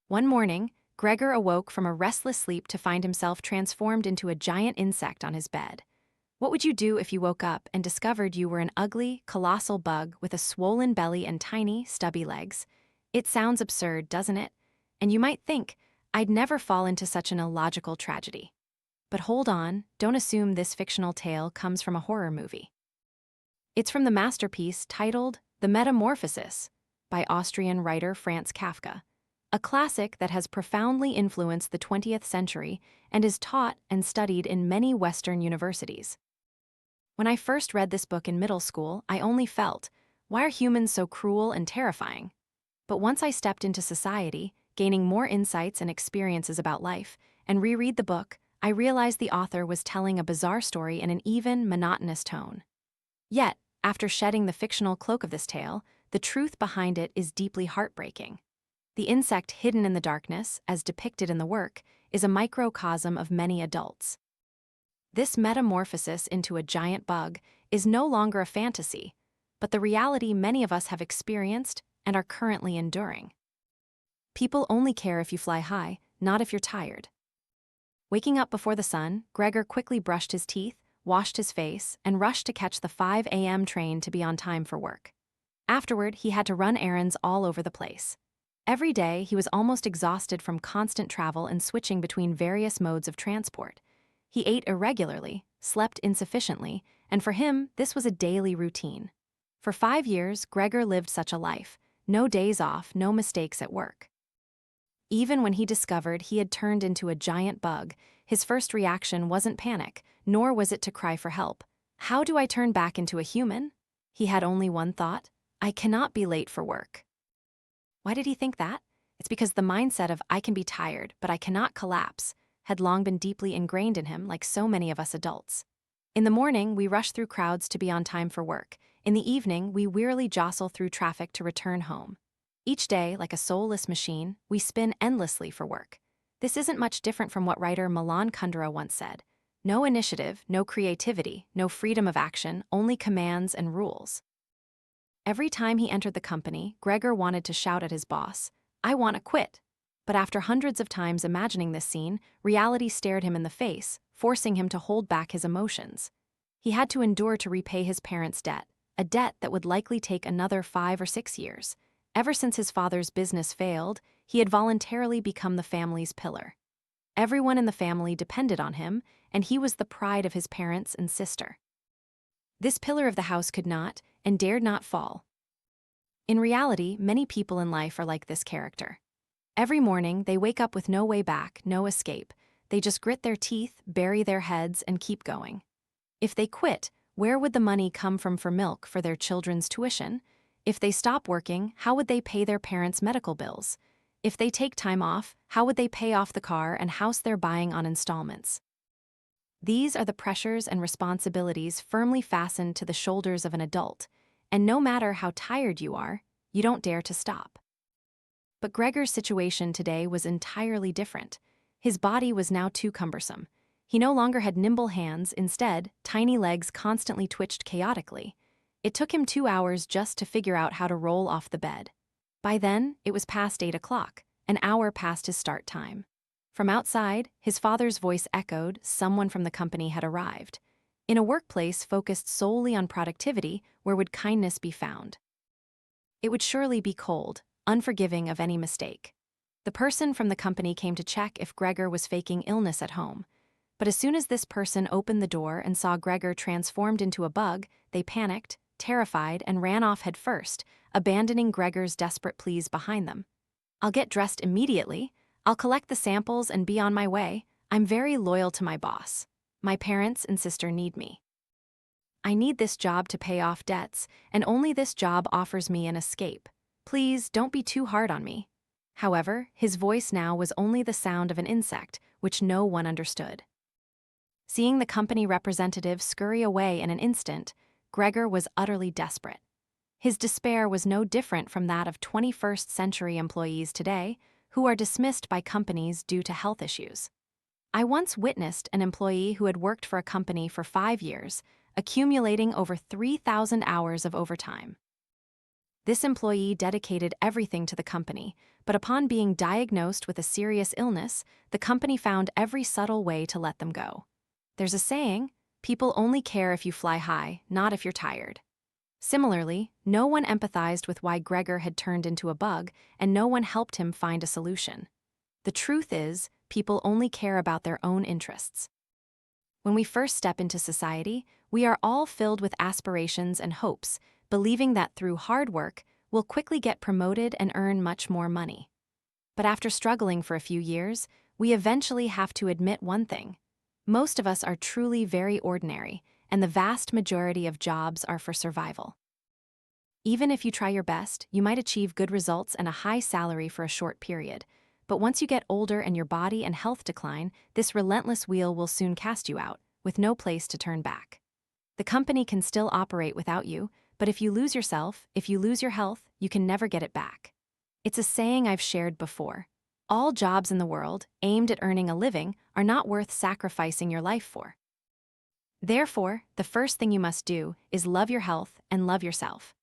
One morning, Gregor awoke from a restless sleep to find himself transformed into a giant insect on his bed. What would you do if you woke up and discovered you were an ugly, colossal bug with a swollen belly and tiny, stubby legs? It sounds absurd, doesn't it? And you might think, I'd never fall into such an illogical tragedy. But hold on, don't assume this fictional tale comes from a horror movie. It's from the masterpiece titled The Metamorphosis by Austrian writer Franz Kafka, a classic that has profoundly influenced the 20th century and is taught and studied in many Western universities. When I first read this book in middle school, I only felt, why are humans so cruel and terrifying? But once I stepped into society, gaining more insights and experiences about life, and reread the book, I realized the author was telling a bizarre story in an even, monotonous tone. Yet, after shedding the fictional cloak of this tale, the truth behind it is deeply heartbreaking. The insect hidden in the darkness, as depicted in the work, is a microcosm of many adults. This metamorphosis into a giant bug is no longer a fantasy, but the reality many of us have experienced and are currently enduring. People only care if you fly high, not if you're tired. Waking up before the sun, Gregor quickly brushed his teeth, washed his face, and rushed to catch the 5 a.m. train to be on time for work. Afterward, he had to run errands all over the place. Every day, he was almost exhausted from constant travel and switching between various modes of transport. He ate irregularly, slept insufficiently, and for him, this was a daily routine. For 5 years, Gregor lived such a life, no days off, no mistakes at work. Even when he discovered he had turned into a giant bug, his first reaction wasn't panic, nor was it to cry for help. How do I turn back into a human? He had only one thought: I cannot be late for work. Why did he think that? It's because the mindset of I can be tired, but I cannot collapse had long been deeply ingrained in him, like so many of us adults. In the morning, we rush through crowds to be on time for work. In the evening, we wearily jostle through traffic to return home. Each day, like a soulless machine, we spin endlessly for work. This isn't much different from what writer Milan Kundera once said: no initiative, no creativity, no freedom of action, only commands and rules. Every time he entered the company, Gregor wanted to shout at his boss, I want to quit. But after hundreds of times imagining this scene, reality stared him in the face, forcing him to hold back his emotions. He had to endure to repay his parents' debt, a debt that would likely take another 5 or 6 years. Ever since his father's business failed, he had voluntarily become the family's pillar. Everyone in the family depended on him, and he was the pride of his parents and sister. This pillar of the house could not, and dared not fall. In reality, many people in life are like this character. Every morning, they wake up with no way back, no escape. They just grit their teeth, bury their heads, and keep going. If they quit, where would the money come from for milk for their children's tuition? If they stop working, how would they pay their parents' medical bills? If they take time off, how would they pay off the car and house they're buying on installments? These are the pressures and responsibilities firmly fastened to the shoulders of an adult, and no matter how tired you are, you don't dare to stop. But Gregor's situation today was entirely different. His body was now too cumbersome. He no longer had nimble hands, instead, tiny legs constantly twitched chaotically. It took him 2 hours just to figure out how to roll off the bed. By then, it was past 8 o'clock, an hour past his start time. From outside, his father's voice echoed, someone from the company had arrived. In a workplace focused solely on productivity, where would kindness be found? It would surely be cold, unforgiving of any mistake. The person from the company came to check if Gregor was faking illness at home. But as soon as this person opened the door and saw Gregor transformed into a bug, they panicked, terrified, and ran off headfirst, abandoning Gregor's desperate pleas behind them. I'll get dressed immediately. I'll collect the samples and be on my way. I'm very loyal to my boss. My parents and sister need me. I need this job to pay off debts, and only this job offers me an escape. Please don't be too hard on me. However, his voice now was only the sound of an insect, which no one understood. Seeing the company representative scurry away in an instant, Gregor was utterly desperate. His despair was no different from that of 21st century employees today, who are dismissed by companies due to health issues. I once witnessed an employee who had worked for a company for 5 years, accumulating over 3,000 hours of overtime. This employee dedicated everything to the company, but upon being diagnosed with a serious illness, the company found every subtle way to let them go. There's a saying, people only care if you fly high, not if you're tired. Similarly, no one empathized with why Gregor had turned into a bug, and no one helped him find a solution. The truth is, people only care about their own interests. When we first step into society, we are all filled with aspirations and hopes, believing that through hard work, we'll quickly get promoted and earn much more money. But after struggling for a few years, we eventually have to admit one thing. Most of us are truly very ordinary, and the vast majority of jobs are for survival. Even if you try your best, you might achieve good results and a high salary for a short period. But once you get older and your body and health decline, this relentless wheel will soon cast you out, with no place to turn back. The company can still operate without you, but if you lose yourself, if you lose your health, you can never get it back. It's a saying I've shared before. All jobs in the world, aimed at earning a living, are not worth sacrificing your life for. Therefore, the first thing you must do is love your health and love yourself.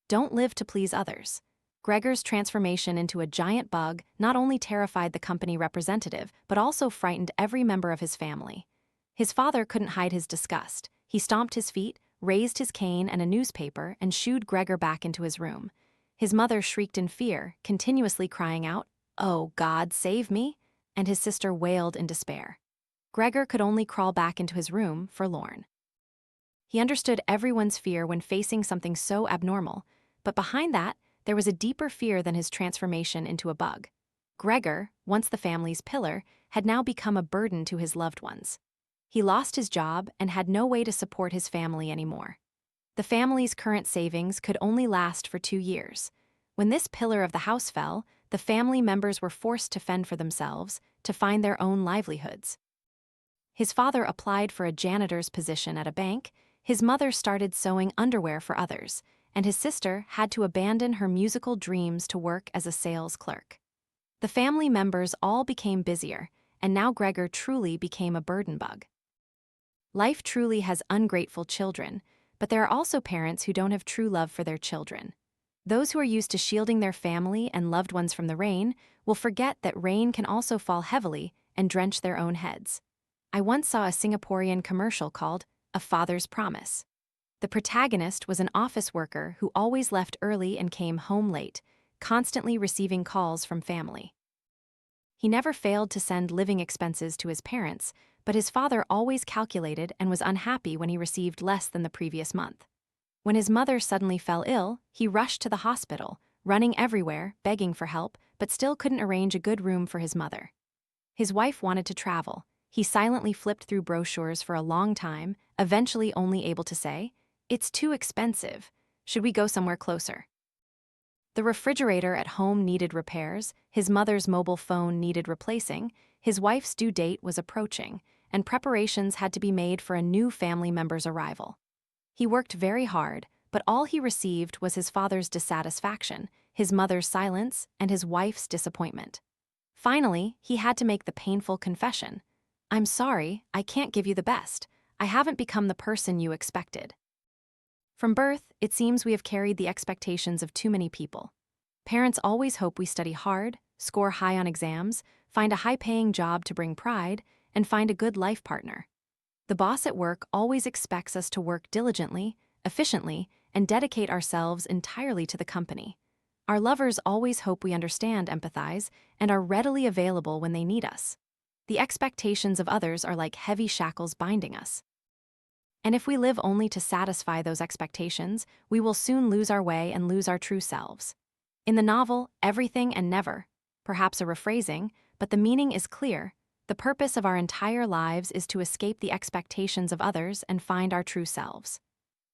Don't live to please others. Gregor's transformation into a giant bug not only terrified the company representative, but also frightened every member of his family. His father couldn't hide his disgust. He stomped his feet, raised his cane and a newspaper, and shooed Gregor back into his room. His mother shrieked in fear, continuously crying out, "Oh, God, save me!" and his sister wailed in despair. Gregor could only crawl back into his room, forlorn. He understood everyone's fear when facing something so abnormal, but behind that, there was a deeper fear than his transformation into a bug. Gregor, once the family's pillar, had now become a burden to his loved ones. He lost his job and had no way to support his family anymore. The family's current savings could only last for 2 years. When this pillar of the house fell, the family members were forced to fend for themselves, to find their own livelihoods. His father applied for a janitor's position at a bank, his mother started sewing underwear for others, and his sister had to abandon her musical dreams to work as a sales clerk. The family members all became busier, and now Gregor truly became a burden bug. Life truly has ungrateful children, but there are also parents who don't have true love for their children. Those who are used to shielding their family and loved ones from the rain will forget that rain can also fall heavily and drench their own heads. I once saw a Singaporean commercial called A Father's Promise. The protagonist was an office worker who always left early and came home late, constantly receiving calls from family. He never failed to send living expenses to his parents, but his father always calculated and was unhappy when he received less than the previous month. When his mother suddenly fell ill, he rushed to the hospital, running everywhere, begging for help, but still couldn't arrange a good room for his mother. His wife wanted to travel. He silently flipped through brochures for a long time, eventually only able to say, "It's too expensive. Should we go somewhere closer?" The refrigerator at home needed repairs, his mother's mobile phone needed replacing, his wife's due date was approaching, and preparations had to be made for a new family member's arrival. He worked very hard, but all he received was his father's dissatisfaction, his mother's silence, and his wife's disappointment. Finally, he had to make the painful confession, "I'm sorry, I can't give you the best. I haven't become the person you expected." From birth, it seems we have carried the expectations of too many people. Parents always hope we study hard, score high on exams, find a high-paying job to bring pride, and find a good life partner. The boss at work always expects us to work diligently, efficiently, and dedicate ourselves entirely to the company. Our lovers always hope we understand, empathize, and are readily available when they need us. The expectations of others are like heavy shackles binding us. And if we live only to satisfy those expectations, we will soon lose our way and lose our true selves. In the novel, Everything and Never, perhaps a rephrasing, but the meaning is clear. The purpose of our entire lives is to escape the expectations of others and find our true selves.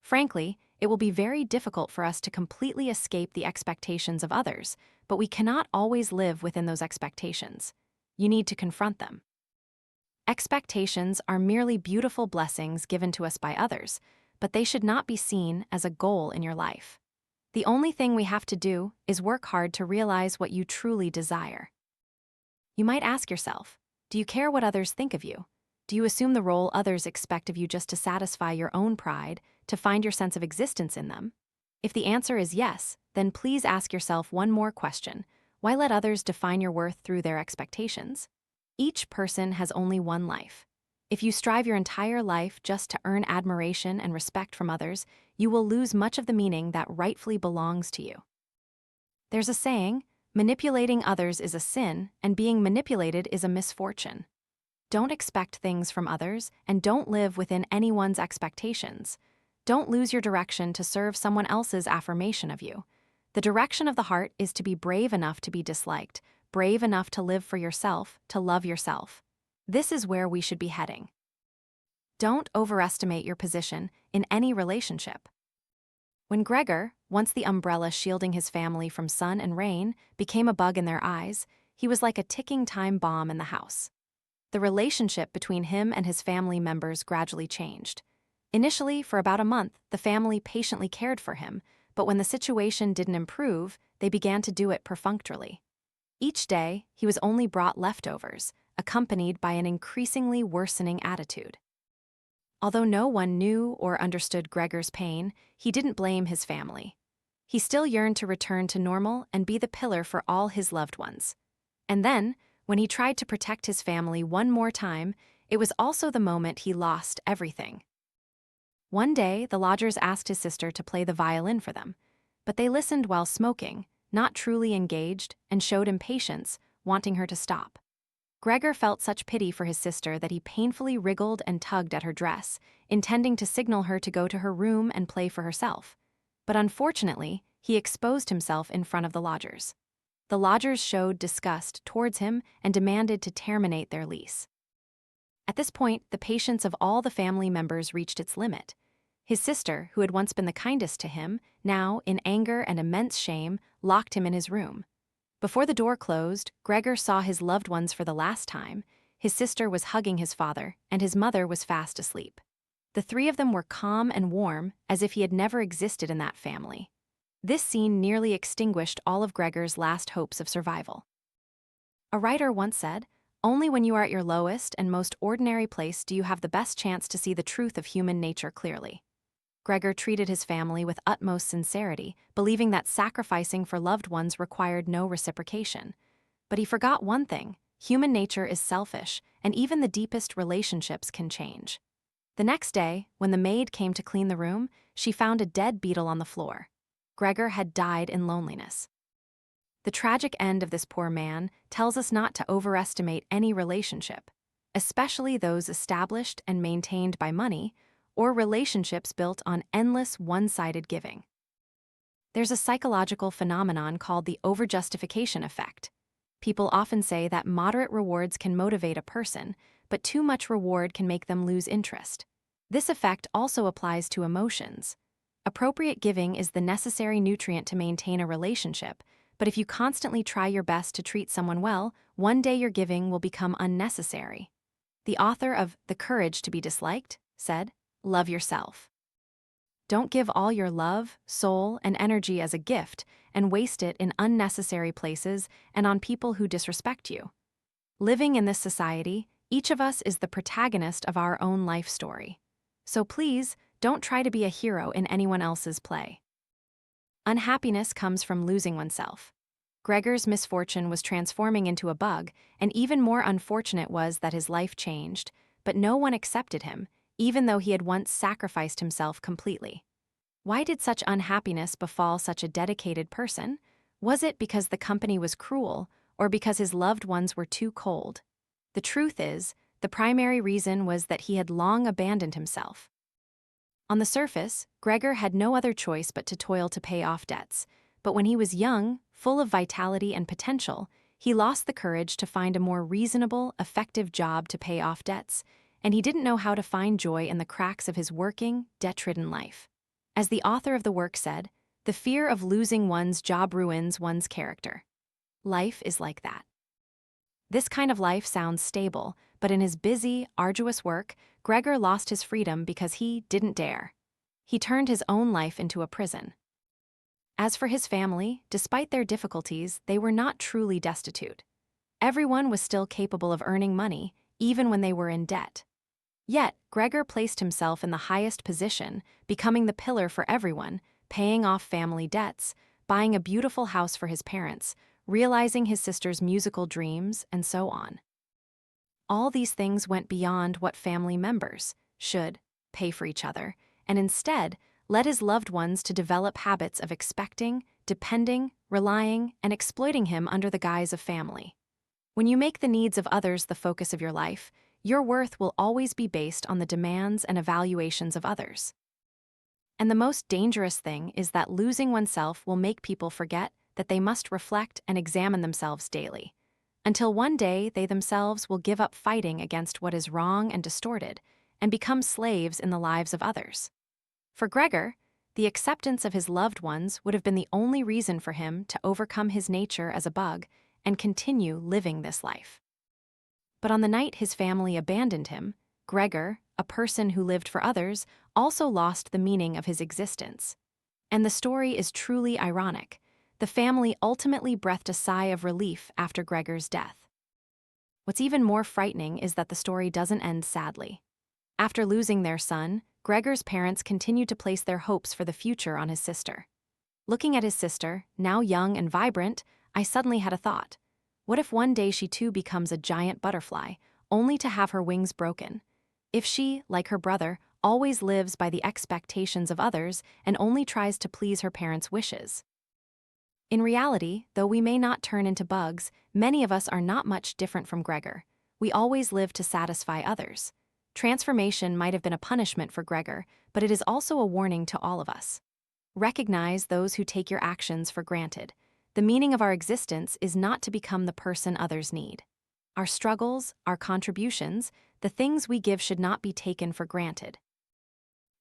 Frankly, it will be very difficult for us to completely escape the expectations of others, but we cannot always live within those expectations. You need to confront them. Expectations are merely beautiful blessings given to us by others, but they should not be seen as a goal in your life. The only thing we have to do is work hard to realize what you truly desire. You might ask yourself, do you care what others think of you? Do you assume the role others expect of you just to satisfy your own pride, to find your sense of existence in them? If the answer is yes, then please ask yourself one more question. Why let others define your worth through their expectations? Each person has only one life. If you strive your entire life just to earn admiration and respect from others, you will lose much of the meaning that rightfully belongs to you. There's a saying, manipulating others is a sin, and being manipulated is a misfortune. Don't expect things from others, and don't live within anyone's expectations. Don't lose your direction to serve someone else's affirmation of you. The direction of the heart is to be brave enough to be disliked, brave enough to live for yourself, to love yourself. This is where we should be heading. Don't overestimate your position in any relationship. When Gregor, once the umbrella shielding his family from sun and rain, became a bug in their eyes, he was like a ticking time bomb in the house. The relationship between him and his family members gradually changed. Initially, for about a month, the family patiently cared for him, but when the situation didn't improve, they began to do it perfunctorily. Each day, he was only brought leftovers, accompanied by an increasingly worsening attitude. Although no one knew or understood Gregor's pain, he didn't blame his family. He still yearned to return to normal and be the pillar for all his loved ones. And then, when he tried to protect his family one more time, it was also the moment he lost everything. One day, the lodgers asked his sister to play the violin for them, but they listened while smoking, not truly engaged, and showed impatience, wanting her to stop. Gregor felt such pity for his sister that he painfully wriggled and tugged at her dress, intending to signal her to go to her room and play for herself. But unfortunately, he exposed himself in front of the lodgers. The lodgers showed disgust towards him and demanded to terminate their lease. At this point, the patience of all the family members reached its limit. His sister, who had once been the kindest to him, now, in anger and immense shame, locked him in his room. Before the door closed, Gregor saw his loved ones for the last time. His sister was hugging his father, and his mother was fast asleep. The three of them were calm and warm, as if he had never existed in that family. This scene nearly extinguished all of Gregor's last hopes of survival. A writer once said, "Only when you are at your lowest and most ordinary place do you have the best chance to see the truth of human nature clearly." Gregor treated his family with utmost sincerity, believing that sacrificing for loved ones required no reciprocation. But he forgot one thing: human nature is selfish, and even the deepest relationships can change. The next day, when the maid came to clean the room, she found a dead beetle on the floor. Gregor had died in loneliness. The tragic end of this poor man tells us not to overestimate any relationship, especially those established and maintained by money, or relationships built on endless one-sided giving. There's a psychological phenomenon called the overjustification effect. People often say that moderate rewards can motivate a person, but too much reward can make them lose interest. This effect also applies to emotions. Appropriate giving is the necessary nutrient to maintain a relationship, but if you constantly try your best to treat someone well, one day your giving will become unnecessary. The author of The Courage to be Disliked said, "Love yourself. Don't give all your love, soul, and energy as a gift and waste it in unnecessary places and on people who disrespect you." Living in this society, each of us is the protagonist of our own life story. So please, don't try to be a hero in anyone else's play. Unhappiness comes from losing oneself. Gregor's misfortune was transforming into a bug, and even more unfortunate was that his life changed, but no one accepted him, even though he had once sacrificed himself completely. Why did such unhappiness befall such a dedicated person? Was it because the company was cruel, or because his loved ones were too cold? The truth is, the primary reason was that he had long abandoned himself. On the surface, Gregor had no other choice but to toil to pay off debts, but when he was young, full of vitality and potential, he lost the courage to find a more reasonable, effective job to pay off debts, and he didn't know how to find joy in the cracks of his working, debt-ridden life. As the author of the work said, "The fear of losing one's job ruins one's character." Life is like that. This kind of life sounds stable, but in his busy, arduous work, Gregor lost his freedom because he didn't dare. He turned his own life into a prison. As for his family, despite their difficulties, they were not truly destitute. Everyone was still capable of earning money, even when they were in debt. Yet, Gregor placed himself in the highest position, becoming the pillar for everyone, paying off family debts, buying a beautiful house for his parents, realizing his sister's musical dreams, and so on. All these things went beyond what family members should pay for each other, and instead led his loved ones to develop habits of expecting, depending, relying, and exploiting him under the guise of family. When you make the needs of others the focus of your life, your worth will always be based on the demands and evaluations of others. And the most dangerous thing is that losing oneself will make people forget that they must reflect and examine themselves daily, until one day they themselves will give up fighting against what is wrong and distorted and become slaves in the lives of others. For Gregor, the acceptance of his loved ones would have been the only reason for him to overcome his nature as a bug and continue living this life. But on the night his family abandoned him, Gregor, a person who lived for others, also lost the meaning of his existence. And the story is truly ironic. The family ultimately breathed a sigh of relief after Gregor's death. What's even more frightening is that the story doesn't end sadly. After losing their son, Gregor's parents continued to place their hopes for the future on his sister. Looking at his sister, now young and vibrant, I suddenly had a thought. What if one day she too becomes a giant butterfly, only to have her wings broken? If she, like her brother, always lives by the expectations of others and only tries to please her parents' wishes? In reality, though we may not turn into bugs, many of us are not much different from Gregor. We always live to satisfy others. Transformation might have been a punishment for Gregor, but it is also a warning to all of us. Recognize those who take your actions for granted. The meaning of our existence is not to become the person others need. Our struggles, our contributions, the things we give should not be taken for granted.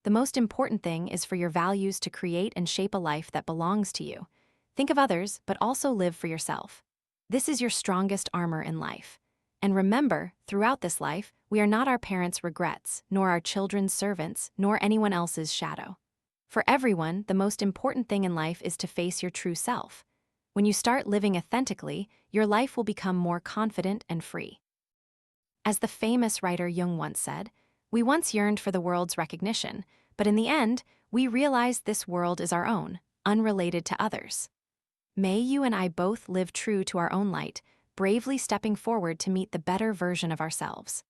The most important thing is for your values to create and shape a life that belongs to you. Think of others, but also live for yourself. This is your strongest armor in life. And remember, throughout this life, we are not our parents' regrets, nor our children's servants, nor anyone else's shadow. For everyone, the most important thing in life is to face your true self. When you start living authentically, your life will become more confident and free. As the famous writer Jung once said, we once yearned for the world's recognition, but in the end, we realized this world is our own, unrelated to others. May you and I both live true to our own light, bravely stepping forward to meet the better version of ourselves.